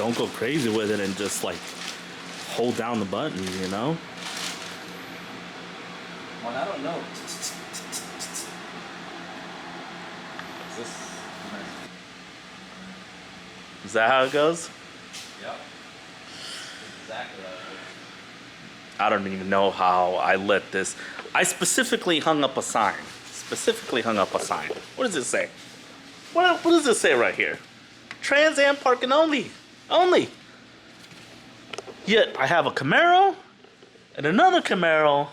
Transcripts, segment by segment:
don't go crazy with it and just like hold down the button, you know? Well, I don't know. Is that how it goes? Yep. Exactly how it goes. I don't even know how I let this. I specifically hung up a sign. What does it say? What does it say right here? Trans Am parking only. Only. Yet I have a Camaro and another Camaro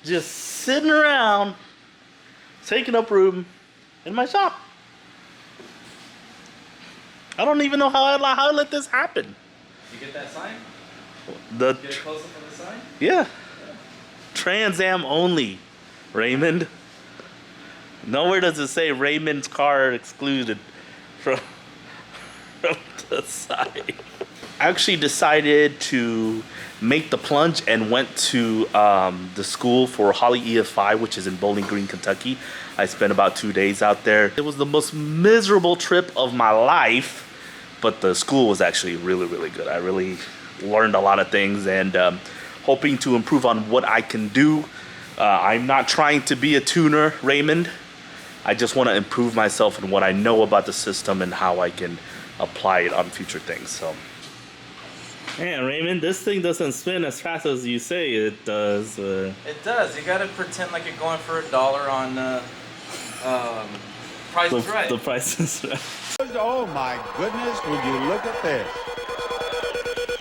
just sitting around taking up room in my shop. I don't even know how I let this happen. You get that sign? Get a close up of the sign? Yeah. Trans Am only, Raymond. Nowhere does it say Raymond's car excluded from the side. I actually decided to make the plunge and went to the school for Holly EF5, which is in Bowling Green, Kentucky. I spent about 2 days out there. It was the most miserable trip of my life, but the school was actually really, really good. I really learned a lot of things and hoping to improve on what I can do. I'm not trying to be a tuner, Raymond. I just want to improve myself in what I know about the system and how I can apply it on future things. So, man, Raymond, this thing doesn't spin as fast as you say it does. It does. You gotta pretend like you're going for $1 on Price is Right. The Price is Right. Oh my goodness, would you look at this?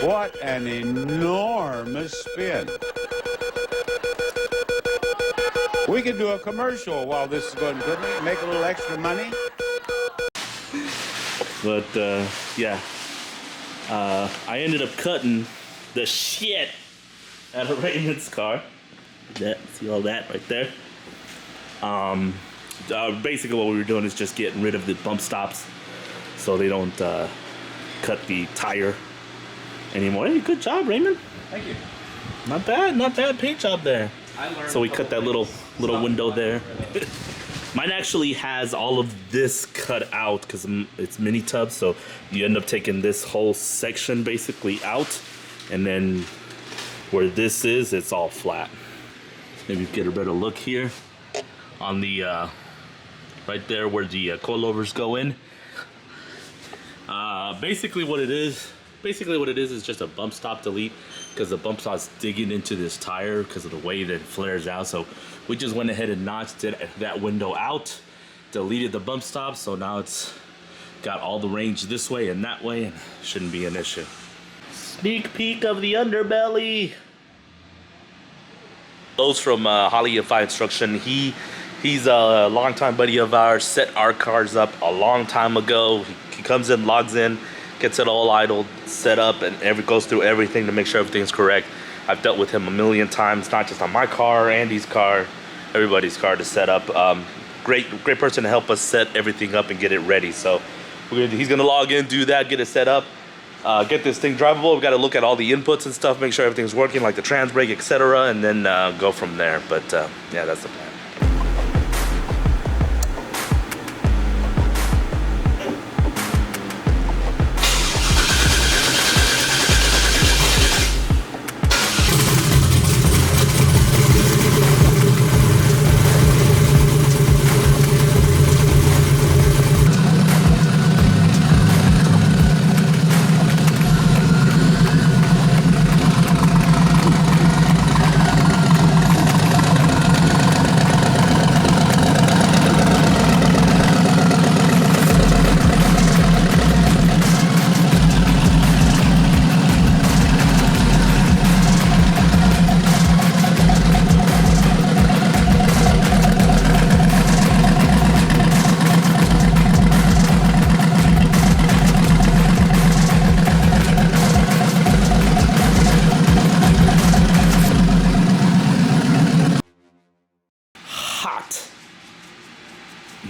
What an enormous spin. We could do a commercial while this is going good. Make a little extra money. But yeah, I ended up cutting the shit out of Raymond's car. See all that right there? Basically what we were doing is just getting rid of the bump stops so they don't cut the tire anymore. Hey, good job, Raymond. Thank you. Not bad paint job there. So we cut that little window there. Mine actually has all of this cut out because it's mini tub, so you end up taking this whole section basically out, and then where this is, it's all flat. Maybe get a better look here on the right there where the coilovers go in. Basically what it is just a bump stop delete, because the bump stop's digging into this tire because of the way that it flares out. So we just went ahead and notched that window out, deleted the bump stop, so now it's got all the range this way and that way, and shouldn't be an issue. Sneak peek of the underbelly. Those from Holly EF5 Instruction. He's a longtime buddy of ours. Set our cars up a long time ago. He comes in, logs in, gets it all idled, set up, and goes through everything to make sure everything's correct. I've dealt with him a million times, not just on my car, Andy's car, everybody's car to set up. Great person to help us set everything up and get it ready. So he's gonna log in, do that, get it set up, get this thing drivable. We've got to look at all the inputs and stuff, make sure everything's working, like the trans brake, etc., and then go from there. But yeah, that's the plan.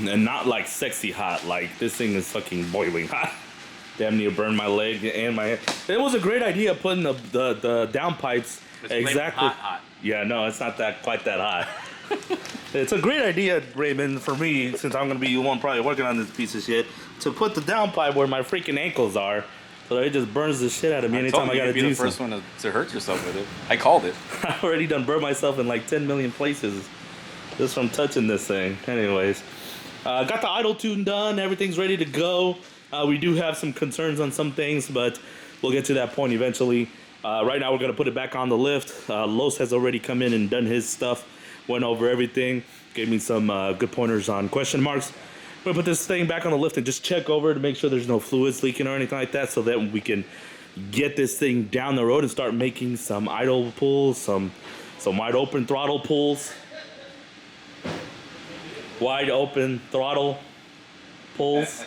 And not like sexy hot, like this thing is fucking boiling hot. Damn near burned my leg and my head. It was a great idea putting the downpipes exactly. Hot. Yeah, no, it's not quite that hot. It's a great idea, Raymond, for me, since I'm gonna be the one probably working on this piece of shit, to put the downpipe where my freaking ankles are, So it just burns the shit out of me anytime I gotta be do the first something. one to hurt yourself with it. I called it. I've already done burned myself in like 10 million places just from touching this thing. Anyways, got the idle tune done. Everything's ready to go. We do have some concerns on some things, but we'll get to that point eventually. Right now, we're gonna put it back on the lift. Los has already come in and done his stuff, went over everything, gave me some good pointers on question marks. We're gonna put this thing back on the lift and just check over to make sure there's no fluids leaking or anything like that, so that we can get this thing down the road and start making some idle pulls, some wide open throttle pulls, wide open throttle pulls,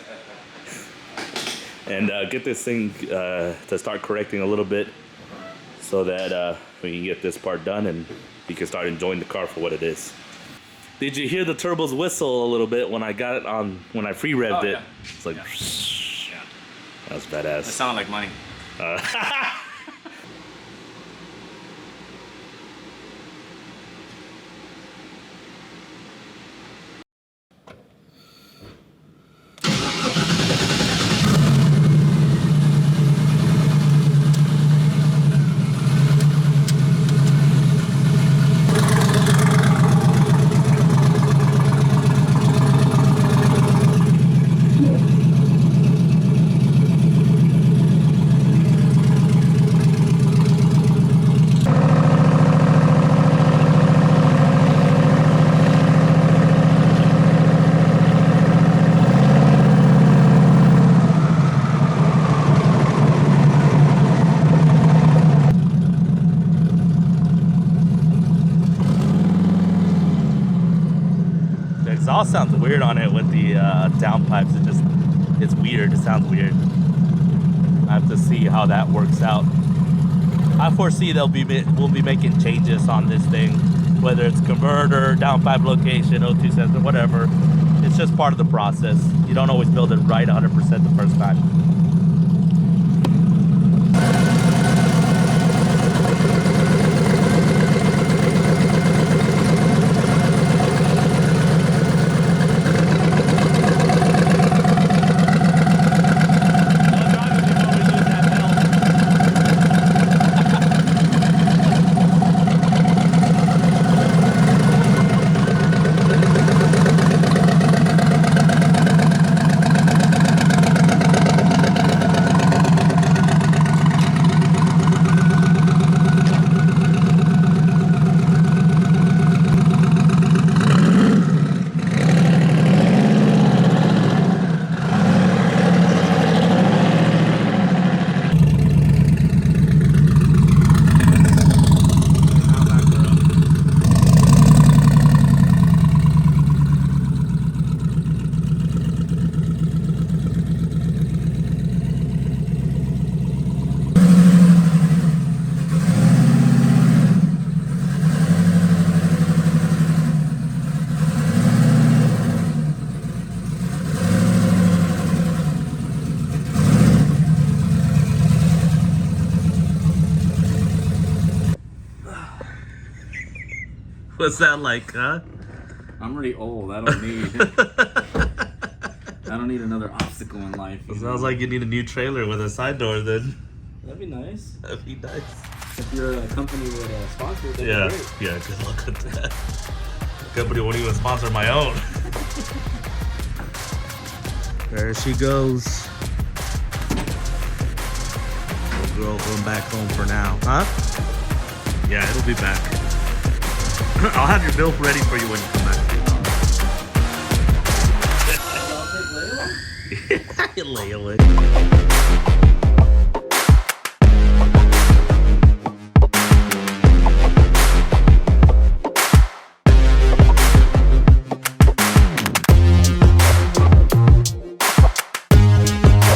and get this thing to start correcting a little bit, so that we can get this part done and we can start enjoying the car for what it is. Did you hear the turbos whistle a little bit when I got it on, when I free revved it? Yeah. It's like, Yeah. That's badass. It sounded like money. The exhaust sounds weird on it with the downpipes. It's weird. It sounds weird. I have to see how that works out. I foresee we'll be making changes on this thing, whether it's converter, downpipe location, O2 sensor, whatever. It's just part of the process. You don't always build it right 100% the first time. What's that like, huh? I'm already old. I don't need another obstacle in life. It sounds like you need a new trailer with a side door then. That'd be nice. That'd be nice. If your company would sponsor it, that'd be great. Yeah, good luck with that. Company won't even sponsor my own. There she goes. Little girl going back home for now, huh? Yeah, it'll be back. I'll have your bill ready for you when you come back. Layaway.